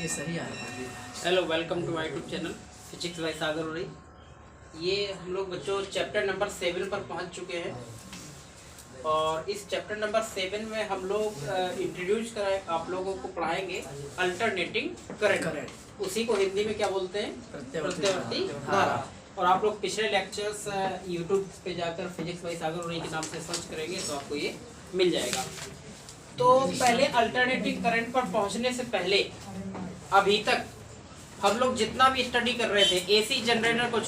ये सही आया। Hello, welcome to my YouTube channel physics by Sagar Orai. ये हम लोग बच्चों चैप्टर नंबर 7 पर पहुंच चुके हैं और इस चैप्टर नंबर 7 में हम लोग इंट्रोड्यूस कराए आप लोगों को पढ़ाएंगे अल्टरनेटिंग करंट। उसी को हिंदी में क्या बोलते हैं? प्रत्यावर्ती धारा। और आप लोग पिछले लेक्चर्स यूट्यूब पे जाकर फिजिक्स बाय सागर उरई के नाम से सर्च करेंगे तो आपको ये मिल जाएगा। तो पहले अल्टरनेटिंग करंट पर पहुंचने से पहले अभी तक हम लोग जितना भी स्टडी कर रहे थे एसी जनरेटर को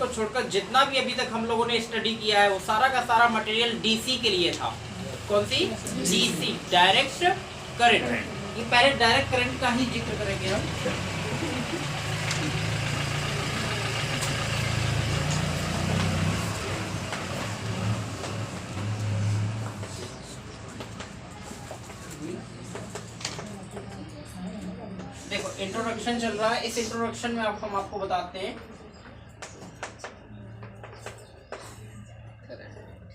छोड़कर जितना भी अभी तक हम लोगों ने स्टडी किया है वो सारा का सारा मटेरियल डीसी के लिए था। कौन सी? DC, direct current. ये पहले डायरेक्ट करंट का ही जिक्र करेंगे हम। देखो, इंट्रोडक्शन चल रहा है। इस इंट्रोडक्शन में हम आपको बताते हैं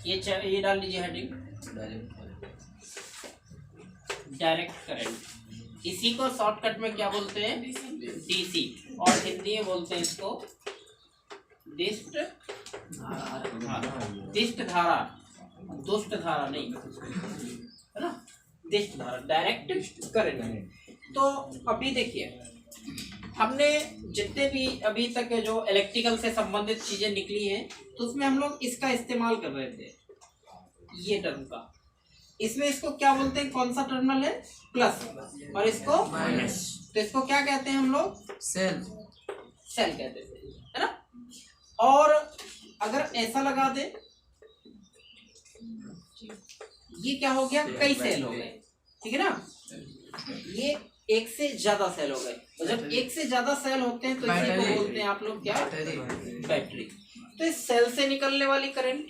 ये डाल लीजिए हेडिंग, डायरेक्ट करंट। इसी को शॉर्टकट में क्या बोलते हैं? डीसी। और हिंदी में बोलते हैं इसको दिष्ट धारा, दुष्ट धारा नहीं, है ना, दिष्ट धारा, डायरेक्ट करंट। तो अभी देखिए, हमने जितने भी अभी तक जो इलेक्ट्रिकल से संबंधित चीजें निकली हैं तो उसमें हम लोग इसका इस्तेमाल कर रहे थे, ये टर्म का। इसमें इसको क्या बोलते हैं? कौन सा टर्मिनल है? प्लस, और इसको माइनस। तो इसको क्या कहते हैं हम लोग? सेल कहते थे, है ना। और अगर ऐसा लगा दे, ये क्या हो गया? कई सेल हो गए, ठीक है ना। ये एक से ज्यादा सेल हो गए। तो जब एक से ज्यादा सेल होते हैं तो इसी को बोलते हैं आप लोग क्या? बैटरी। तो इस सेल से निकलने वाली करंट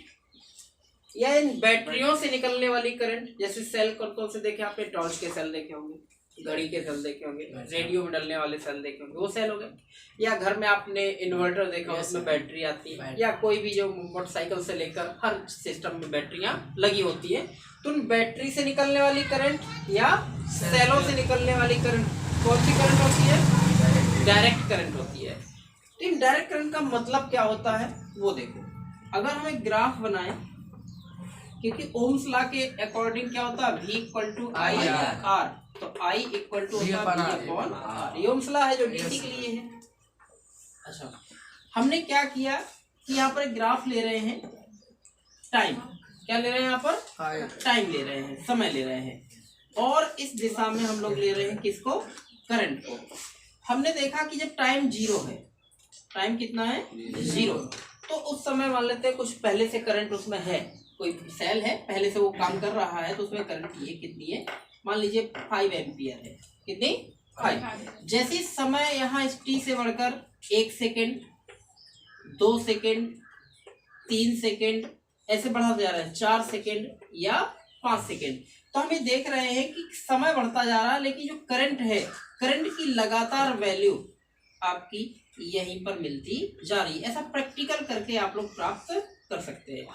या इन बैटरियों से निकलने वाली करंट, जैसे सेल कौन से देखे आपने? टॉर्च के सेल देखे होंगे, घड़ी के सेल देखे होंगे, रेडियो में डलने वाले सेल देखे होंगे, वो सेल हो गए। या घर में आपने इन्वर्टर देखा, उसमें बैटरी आती है। या कोई भी जो मोटरसाइकिल से लेकर हर सिस्टम में बैटरियां लगी होती है। तो उन बैटरी से निकलने वाली करंट या सेलों से निकलने वाली करंट कौन सी करंट होती है? डायरेक्ट करंट होती है। तो इन डायरेक्ट करंट का मतलब क्या होता है वो देखो। अगर हम एक ग्राफ बनाएं, क्योंकि ओम्स लॉ के अकॉर्डिंग क्या होता है? V equal to I R. तो I इक्वल टू होता है V अपॉन आर। ये ओम्स लॉ है जो डीसी के लिए है। अच्छा, हमने क्या किया कि यहाँ पर एक ग्राफ ले रहे हैं, टाइम क्या ले रहे हैं? यहाँ पर टाइम ले रहे हैं, समय ले रहे हैं। और इस दिशा में हम लोग ले रहे हैं किसको? करंट को। हमने देखा कि जब टाइम 0 है, टाइम कितना है? 0, तो उस समय मान लेते हैं कुछ पहले से करंट उसमें है, कोई सेल है पहले से वो काम कर रहा है, तो उसमें करंट ये कितनी है? मान लीजिए 5 एम्पियर है। कितनी? 5। जैसे समय यहाँ t से बढ़कर 1 सेकेंड, 2 सेकेंड, 3 सेकेंड ऐसे बढ़ा जा रहा है, 4 सेकेंड या 5 सेकेंड। तो हम ये देख रहे हैं कि समय बढ़ता जा रहा है, लेकिन जो करंट है, करंट की लगातार वैल्यू आपकी यहीं पर मिलती जा रही है। ऐसा प्रैक्टिकल करके आप लोग प्राप्त कर सकते हैं।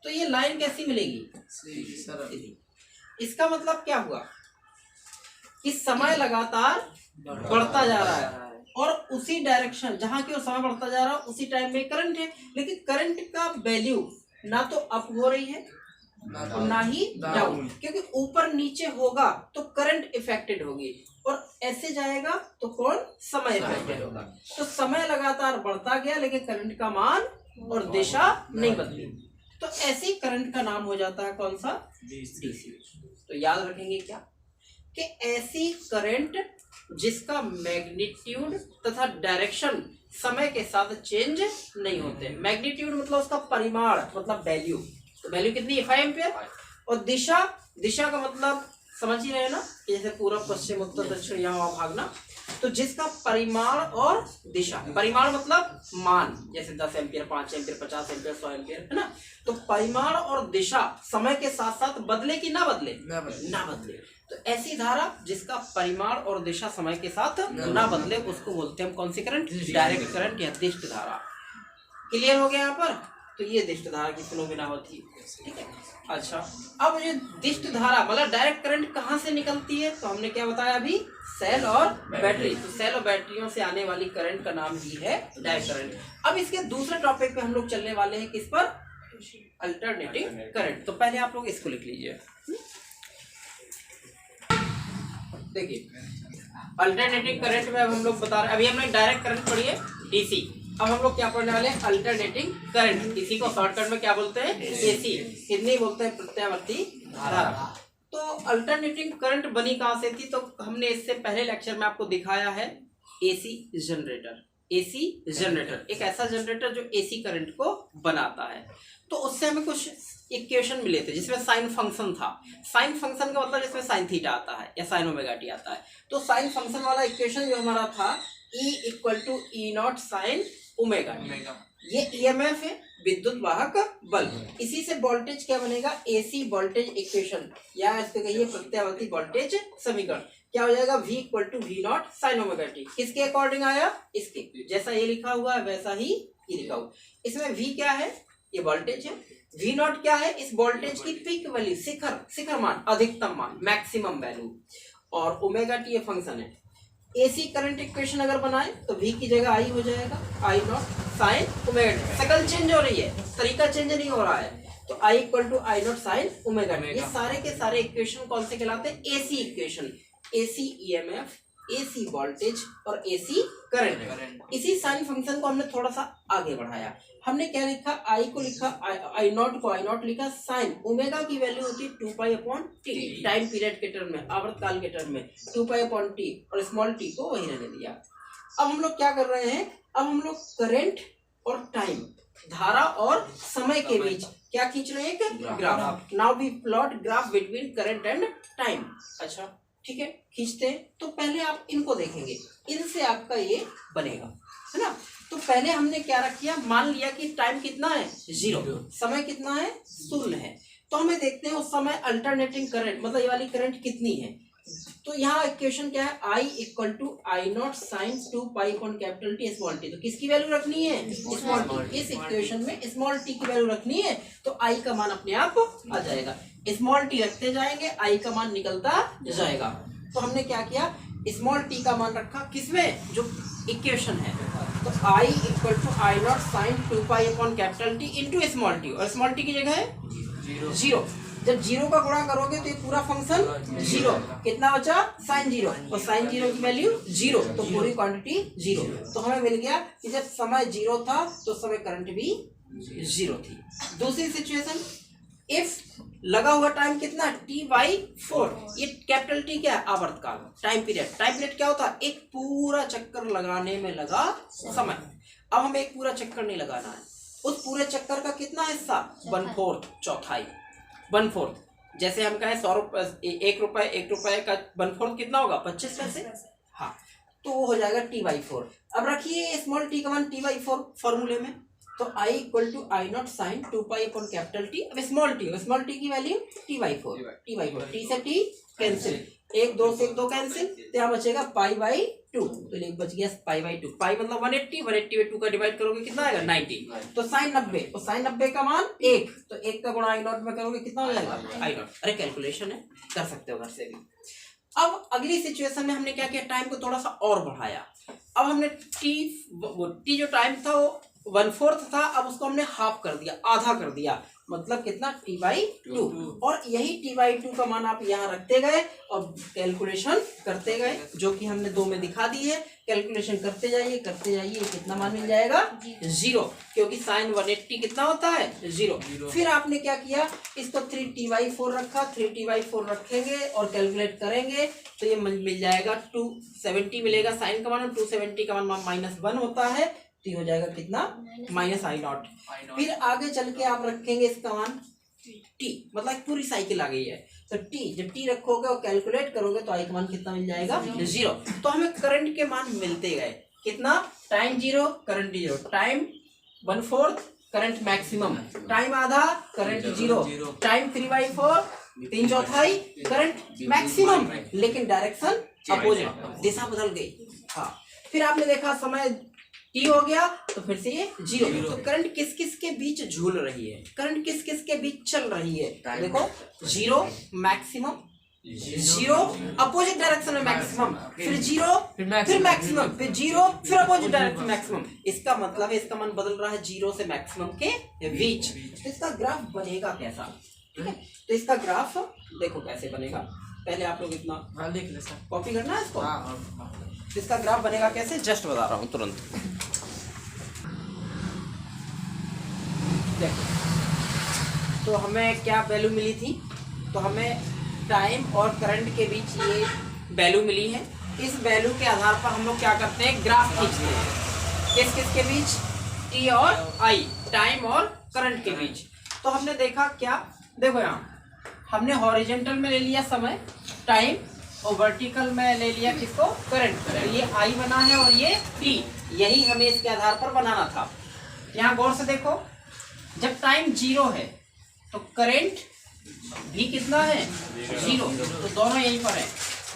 तो ये लाइन कैसी मिलेगी? इसका मतलब क्या हुआ कि समय लगातार बढ़ता जा रहा है और उसी डायरेक्शन जहां की ओर समय बढ़ता जा रहा है उसी टाइम में करंट है। लेकिन करंट का वैल्यू ना तो अप हो रही है और ना ही डाउन, क्योंकि ऊपर नीचे होगा तो करंट इफेक्टेड होगी और ऐसे जाएगा तो कौन? समय इफेक्टेड होगा। तो समय लगातार बढ़ता गया लेकिन करंट का मान और दिशा नहीं बदली। तो ऐसी करंट का नाम हो जाता है कौन सा? डीसी। तो याद रखेंगे क्या कि ऐसी करंट जिसका मैग्नीट्यूड तथा डायरेक्शन समय के साथ चेंज नहीं होते। मैग्नीट्यूड मतलब उसका परिमाण, मतलब वैल्यू। तो वैल्यू कितनी है? 5 एम्पियर। और दिशा का मतलब समझ ही रहे ना, कि जैसे पूर्व पश्चिम उत्तर दक्षिण यहाँ वहाँ भागना। तो जिसका परिमाण और दिशा, परिमाण मतलब मान, जैसे 10 एम्पियर, 5 एम्पियर, 50 एम्पियर, 100 एम्पियर, है ना। तो परिमाण और दिशा समय के साथ साथ बदले कि ना बदले? ना बदले। तो ऐसी धारा जिसका परिमाण और दिशा समय के साथ ना बदले उसको बोलते हैं हम कौन सी करंट? डायरेक्ट करंट या दिष्ट धारा। क्लियर हो गया यहाँ पर? तो ये दिष्ट धारा की फिनोमेना होती है, ठीक है। अच्छा, अब ये दिष्ट धारा मतलब डायरेक्ट करंट कहाँ से निकलती है, तो हमने क्या बताया अभी, सेल और बैटरी। तो सेल और बैटरियों से आने वाली करंट का नाम ही है डायरेक्ट करंट। अब इसके दूसरे टॉपिक पे हम लोग चलने वाले हैं, किस पर, अल्टरनेटिंग करंट। तो पहले आप लोग इसको लिख लीजिए। देखिए अल्टरनेटिंग करंट में अब हम लोग बता रहे हैं, अभी हमने डायरेक्ट करंट पढ़ी है डीसी, अब हम लोग क्या पढ़ने वाले हैं, अल्टरनेटिंग करंट। इसी को शॉर्टकट में क्या बोलते हैं, एसी, हिंदी बोलते हैं प्रत्यावर्ती धारा। तो अल्टरनेटिंग करंट बनी कहाँ से थी, तो हमने इससे पहले लेक्चर में आपको दिखाया है एसी जनरेटर। एसी जनरेटर एक ऐसा जनरेटर जो एसी करंट को बनाता है। तो उससे हमें कुछ इक्वेशन मिले थे जिसमें साइन फंक्शन था। साइन फंक्शन का मतलब जिसमें साइन थीटा आता है या साइन ओमेगा टी आता है। तो साइन फंक्शन वाला इक्वेशन जो हमारा था, E = E0 साइन ओमेगा, ये ईएमएफ है, विद्युत वाहक बल। इसी से वोल्टेज क्या बनेगा, एसी वोल्टेज इक्वेशन, या इसको कहिए प्रत्यावर्ती वोल्टेज समीकरण। क्या हो जाएगा, V = V0 sine omega T. किसके अकॉर्डिंग आया, इसके जैसा ये लिखा हुआ है वैसा ही ये लिखा हुआ। इसमें V क्या है, ये वोल्टेज है, V0 क्या है, इस वोल्टेज की पीक वैल्यू, शिखर मान, अधिकतम मान, मैक्सिमम वैल्यू, और ओमेगा टी ये फंक्शन है। एसी करंट इक्वेशन अगर बनाए तो V की जगह I हो जाएगा, I0 साइन ओमेगा टी। शकल चेंज हो रही है, तरीका चेंज नहीं हो रहा है। तो I = I0 sine omega T. ये सारे के सारे इक्वेशन कौन से कहलाते हैं, AC equation. AC EMF, AC voltage और एसी करंट। इसी साइन फंक्शन को हमने थोड़ा सा आगे बढ़ाया। हमने क्या लिखा, I को लिखा, I0 को I0 लिखा, साइन ओमेगा की वैल्यू होती है 2π/t, टाइम पीरियड के टर्म में, आवर्तकाल के टर्म में 2π/t, और स्मॉल टी को वही रहने दिया। अब हम लोग क्या कर रहे हैं, अब हम लोग करंट और टाइम, धारा और समय के बीच क्या खींच रहे हैं, एक graph. Now we plot graph between current and time. अच्छा ठीक है, खींचते हैं। तो पहले आप इनको देखेंगे, इनसे आपका ये बनेगा, है ना। तो पहले हमने क्या रख किया, मान लिया कि टाइम कितना है, 0, समय कितना है, 0 है। तो हमें देखते हैं उस समय अल्टरनेटिंग करंट, मतलब ये वाली करंट कितनी है। तो यहाँ इक्वेशन क्या है, I = I0 sine 2π/T small T. तो किसकी वैल्यू रखनी है, स्मॉल टी। इस इक्वेशन में स्मॉल टी की वैल्यू रखनी है, तो I का मान अपने आप आ जाएगा। स्मॉल टी रखते जाएंगे, I का मान निकलता जाएगा। तो हमने क्या किया, स्मॉल टी का मान रखा किसमें, जो इक्वेशन है। तो I = I0 sine 2π/T into small T, और स्मॉल टी की जगह है 0। जब 0 का गुणा करोगे तो ये पूरा फंक्शन 0, कितना बचा, साइन 0, और साइन 0 की वैल्यू 0, तो पूरी क्वांटिटी 0। तो हमें मिल गया कि जब समय 0 था तो समय करंट भी 0 थी। दूसरी सिचुएशन, इफ लगा हुआ टाइम कितना, T/4, ये कैपिटल T क्या है, आवर्तकाल, टाइम पीरियड। टाइम पीरियड क्या होता है, एक पूरा चक्कर लगाने में लगा समय। अब हमें एक पूरा चक्कर नहीं लगाना है, उस पूरे चक्कर का कितना हिस्सा, 1/4, चौथाई, 1/4। जैसे हम कहें 100 रुपये, 1 रुपये का 1/4 कितना होगा, 25 पैसे। हाँ, तो वो हो जाएगा T/4। अब रखिए स्मॉल टी का मान T/4 फॉर्मूले में, तो I = I0 साइन 2π/T। अब स्मॉल टी की वैल्यू T/4, T से T कैंसिल, 1 2 से 2 कैंसिल, तो यहाँ बचेगा π/2। तो एक बच गया π/2। पाई मतलब 180 में 2 का डिवाइड करोगे कितना आएगा, 90। तो साइन 90, तो साइन 90 का मान 1, तो 1 का गुणा I0 में करोगे कितना हो जाएगा, I0। अरे कैलकुलेशन है, कर सकते हो घर से भी। अब अगली सिचुएशन में हमने क्या किया, टाइम को थोड़ा सा और बढ़ाया। अब हमने टी जो टाइम था वो 1/4 था, अब उसको हमने हाफ कर दिया, आधा कर दिया, मतलब कितना, T/2। और यही T/2 का मान आप यहाँ रखते गए और कैलकुलेशन करते गए, जो कि हमने 2 में दिखा दी है। कैलकुलेशन करते जाइए, कितना मान मिल जाएगा, 0, क्योंकि साइन 180 कितना होता है, 0। फिर आपने क्या किया, इसको 3T/4 रखा, 3T/4 रखेंगे और कैलकुलेट करेंगे तो ये मिल जाएगा 270 मिलेगा साइन का मान, 270 का मान -1 होता है, तो हो जाएगा कितना, -I0। फिर आगे चल के आप रखेंगे इसका मान t, मतलब पूरी साइकिल आ गई है। तो t, जब t रखोगे और कैलकुलेट करोगे तो i का मान कितना मिल जाएगा, 0। तो हमें करंट के मान मिलते गए, कितना, time 0, current 0, time 1/4, current maximum, time आधा, करंट 0, टाइम 3/4, 3/4, करंट मैक्सिमम, लेकिन डायरेक्शन अपोजिट, दिशा बदल गई। हाँ, फिर आपने देखा समय टी हो गया तो फिर से ये जीरो। तो करंट किस किस के बीच झूल रही है, करंट किस किस के बीच चल रही है, देखो zero maximum, zero opposite direction में मैक्सिमम, फिर जीरो फिर मैक्सिमम, फिर जीरो फिर अपोजिट डायरेक्शन मैक्सिमम। इसका मतलब है इसका मान बदल रहा है जीरो से मैक्सिमम के बीच। तो इसका ग्राफ बनेगा कैसा, ठीक है। तो इसका ग्राफ देखो कैसे बनेगा, पहले आप लोग इतना लिख ले सर, कॉपी करना है इसको। तो इसका ग्राफ बनेगा कैसे, जस्ट बता रहा हूँ तुरंत। देखो तो हमें क्या वैल्यू मिली थी, तो हमें टाइम और करंट के बीच ये वैल्यू मिली है। इस वैल्यू के आधार पर हम लोग क्या करते हैं, ग्राफ खींचते हैं। किस किस के बीच, टी और आई, टाइम और करंट के बीच। तो हमने देखा क्या, देखो यहाँ हमने हॉरिजॉन्टल में ले लिया समय टाइम और वर्टिकल में ले लिया किसको, करंट। ये आई बना है और ये टी, यही हमें इसके आधार पर बनाना था। यहाँ गौर से देखो, जब टाइम जीरो है तो करंट भी कितना है, जीरो, तो दोनों यहीं पर है।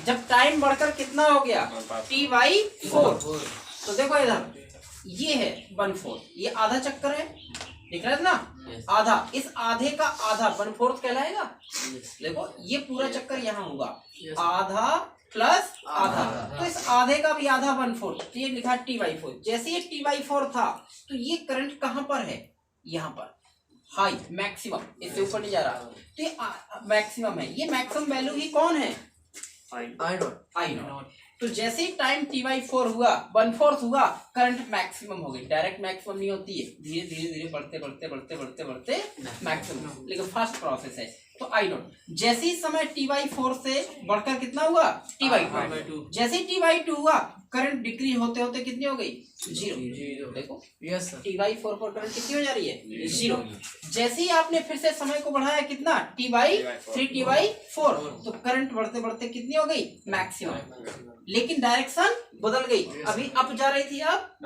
जब टाइम बढ़कर कितना हो गया, t/4, तो देखो इधर ये है 1/4, ये आधा चक्कर है, दिख रहा है ना, आधा, इस आधे का आधा 1/4 कहलाएगा। देखो ये पूरा चक्कर यहाँ होगा, आधा प्लस आधा, तो इस आधे का भी आधा 1/4, तो ये लिखा t/4। जैसे ये t/4 था तो ये करंट कहाँ पर है, यहाँ पर हाई मैक्सिमम, इससे ऊपर नहीं जा रहा, तो ये मैक्सिमम है। ये मैक्सिमम वैल्यू ही कौन है, आई नॉट। तो जैसे ही टाइम t/4 हुआ, 1/4 हुआ, करंट मैक्सिमम हो गई। डायरेक्ट मैक्सिमम नहीं होती है, धीरे धीरे धीरे बढ़ते बढ़ते बढ़ते बढ़ते बढ़ते मैक्सिमम, लेकिन फास्ट प्रोसेस है। तो आई नॉट जैसे ही समय t/4 से बढ़कर कितना हुआ, t/2। जैसे ही t/2 हुआ, करंट डिक्रीज होते होते कितनी हो गई, जीरो। देखो यस t/4 पर करंट कितनी हो जा रही है, जीरो। जैसे ही आपने फिर से समय को बढ़ाया कितना, t/3, t/4, तो करंट बढ़ते बढ़ते कितनी हो गई, मैक्सिमम, लेकिन डायरेक्शन बदल गई। अभी अप जा रही थी, अब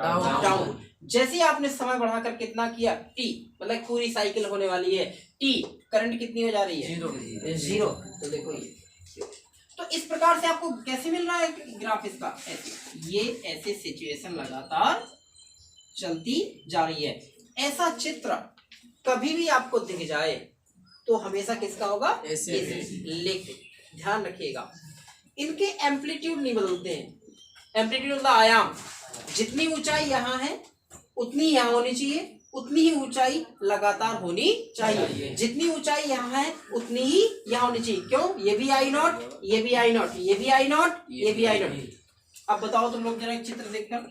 डाउन। जैसे ही आपने समय बढ़ाकर कितना किया, टी, मतलब पूरी साइकिल होने वाली है, टी, करंट कितनी हो जा रही है, जीरो। तो देखो तो इस प्रकार से आपको कैसे मिल रहा है ग्राफ इसका, ऐसे, ये ऐसे सिचुएशन लगातार चलती जा रही है। ऐसा चित्र कभी भी आपको दिख जाए तो हमेशा किसका होगा, ऐसे। लेकिन ध्यान रखिएगा, इनके एम्पलीट्यूड नहीं बदलते हैं। एम्पलीट्यूड मतलब आयाम, जितनी ऊंचाई यहाँ है उतनी यहाँ होनी चाहिए, उतनी ही ऊंचाई लगातार होनी चाहिए। जितनी ऊंचाई यहाँ है उतनी ही यहाँ होनी चाहिए। क्यों, ये भी आई नॉट, ये भी आई नॉट, ये भी आई नॉट, ये भी आई नॉट। अब बताओ तुम लोग जरा एक चित्र देखकर,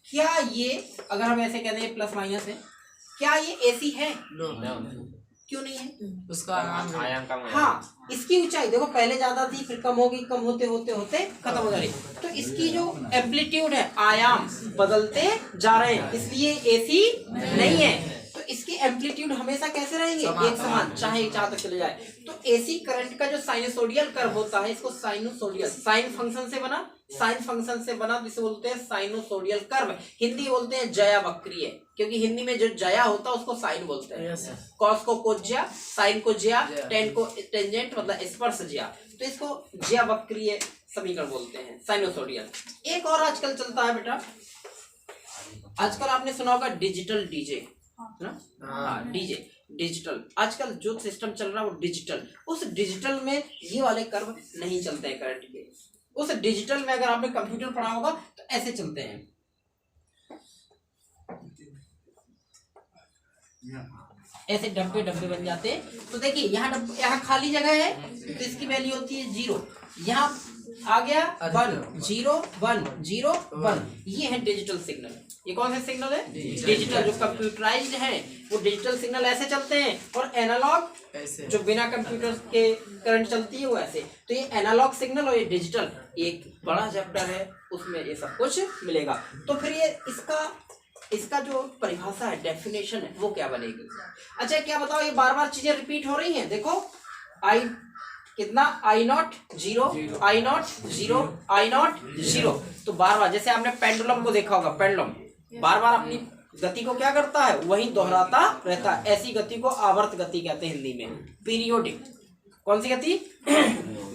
क्या ये, अगर हम ऐसे कहते हैं प्लस माइनस है, क्या ये एसी है, क्यों नहीं है, उसका आयाम कम है। हाँ, इसकी ऊंचाई देखो पहले ज्यादा थी, फिर कम होगी, कम होते होते होते खत्म हो जा रही। तो इसकी जो एम्पलीट्यूड है, आयाम बदलते जा रहे हैं, इसलिए एसी नहीं है। तो इसके एम्पलीट्यूड हमेशा कैसे रहेंगे, एक समान, चाहे जहां तक चले जाए। तो एसी करंट का जो साइनसोडियल कर्व होता है, इसको साइनसोडियल, साइन फंक्शन से बना, साइन फंक्शन से बना, जिसे बोलते हैं साइनोसोडियल कर्व। हिंदी बोलते हैं जया वक्रीय, क्योंकि हिंदी में जो जया होता है उसको साइन बोलते हैं। कॉस को कोज्या, साइन को ज्या, टेन को टेंजेंट, मतलब स्पर्श ज्या, तो इसको ज्या वक्रीय समीकरण बोलते हैं, साइनोसोडियल। एक और आजकल चलता है बेटा, आजकल आपने सुना होगा डिजिटल डीजे, ना, हाँ डीजे, डिजिटल, आजकल जो सिस्टम चल रहा है वो डिजिटल। उस डिजिटल में ये वाले कर्व नहीं चलते हैं करंट के। उस डिजिटल में अगर आपने कंप्यूटर पढ़ा होगा तो ऐसे चलते हैं, ऐसे डब्बे डब्बे बन जाते हैं। तो देखिए यहाँ खाली जगह है तो इसकी वैल्यू होती है 0, यहाँ आ गया 1 0 1 0 1, ये है डिजिटल सिग्नल। ये कौन सा सिग्नल है, डिजिटल। जो कंप्यूटराइज्ड है वो डिजिटल सिग्नल ऐसे चलते हैं, और एनालॉग जो बिना कंप्यूटर के करंट चलती है वो ऐसे। तो ये एनालॉग सिग्नल और ये डिजिटल, एक बड़ा चैप्टर है, उसमें ये सब कुछ मिलेगा। तो फिर ये इसका जो परिभाषा है, डेफिनेशन है, वो क्या बनेगी। अच्छा क्या बताओ, ये बार बार चीजें रिपीट हो रही हैं। देखो आई कितना, I naught 0, I naught 0, I naught 0। तो बार बार, जैसे आपने पेंडुलम को देखा होगा, पेंडुलम बार बार अपनी गति को क्या करता है, वही दोहराता रहता है। ऐसी गति को आवर्त गति कहते हैं हिंदी में, पीरियोडिक। कौन सी गति?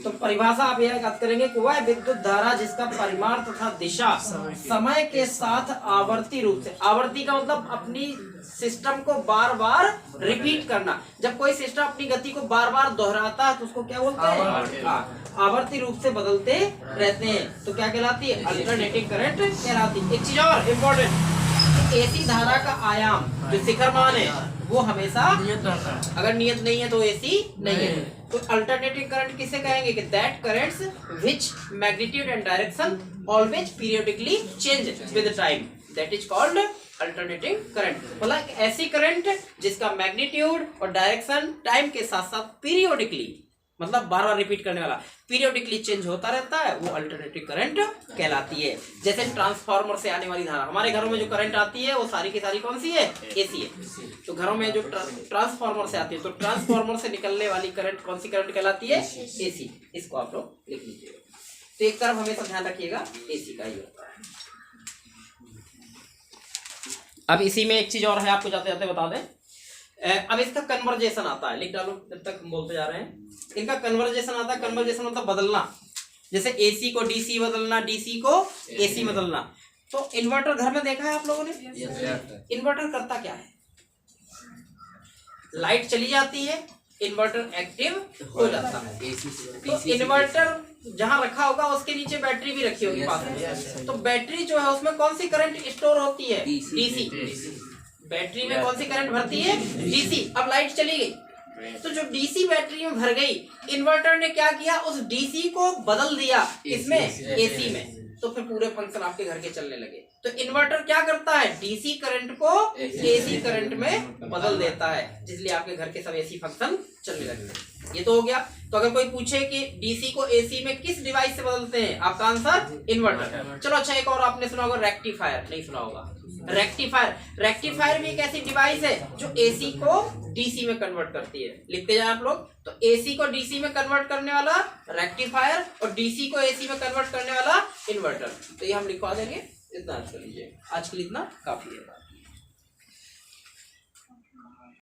तो परिभाषा आप यह याद करेंगे कि वह विद्युत धारा जिसका परिमाण तथा दिशा समय के साथ आवर्ती रूप से, आवर्ती का मतलब अपनी सिस्टम को बार बार रिपीट करना। जब कोई सिस्टम अपनी गति को बार बार दोहराता है तो उसको क्या बोलते हैं? आवर्ती रूप से बदलते रहते हैं तो क्या कहलाती है? अल्टरनेटिंग करंट कहलाती है। एक चीज और इम्पोर्टेंट, एसी धारा का आयाम जो शिखर मान है वो हमेशा अगर नियत नहीं है तो एसी नहीं है। तो अल्टरनेटिंग करंट किसे कहेंगे? कि that currents which magnitude and direction always periodically change with time, that is called alternating current. मतलब ऐसी करंट जिसका मैग्नीट्यूड और डायरेक्शन टाइम के साथ साथ पीरियोडिकली, मतलब बार बार रिपीट करने वाला, पीरियोडिकली चेंज होता रहता है, वो अल्टरनेटिंग करंट कहलाती है। जैसे ट्रांसफार्मर से आने वाली धारा, हमारे घरों में जो करंट आती है वो सारी की सारी कौन सी है? एसी है। तो घरों में जो ट्रांसफार्मर से आती है, तो ट्रांसफार्मर से निकलने वाली करंट कौन सी करंट कहलाती है? एसी। इसको आप लोग लिख लीजिएगा। तो एक तरफ हमेशा ध्यान रखिएगा, एसी का ही होता है। अब इसी में एक चीज और है, आपको जाते जाते बता दें। अब इसका कन्वर्जेशन आता है, लिख डालो जब तक हम बोलते जा रहे हैं। इनका कन्वर्जेशन आता है। कन्वर्जेशन मतलब बदलना, जैसे एसी को डीसी बदलना, डीसी को एसी बदलना। तो इन्वर्टर घर में देखा है आप लोगों ने? इन्वर्टर करता क्या है? लाइट चली जाती है, इन्वर्टर एक्टिव हो जाता है। तो इन्वर्टर जहां रखा होगा उसके नीचे बैटरी भी रखी होगी पास में। तो बैटरी जो है उसमें कौन सी करंट स्टोर होती है? डीसी। बैटरी में कौन सी करंट भरती है? डीसी। अब लाइट चली गई तो जो डीसी बैटरी में भर गई, इन्वर्टर ने क्या किया? उस डीसी को बदल दिया इसमें, एसी में। तो फिर पूरे फंक्शन आपके घर के चलने लगे। तो इन्वर्टर क्या करता है? डीसी करंट को एसी करंट में बदल देता है, जिसलिए आपके घर के सब एसी फंक्शन चलने लगते हैं। ये तो हो गया। तो अगर कोई पूछे कि डीसी को एसी में किस डिवाइस से बदलते हैं, आपका आंसर इन्वर्टर। चलो अच्छा, एक और आपने सुना होगा रेक्टिफायर, नहीं सुना होगा? रेक्टिफायर भी एक ऐसी डिवाइस है जो एसी को डीसी में कन्वर्ट करती है। लिखते जाए आप लोग। तो एसी को डीसी में कन्वर्ट करने वाला रेक्टिफायर और डीसी को एसी में कन्वर्ट करने वाला इन्वर्टर। तो ये हम लिखवा देंगे। इतना याद कर लीजिए, आज के लिए इतना काफी है।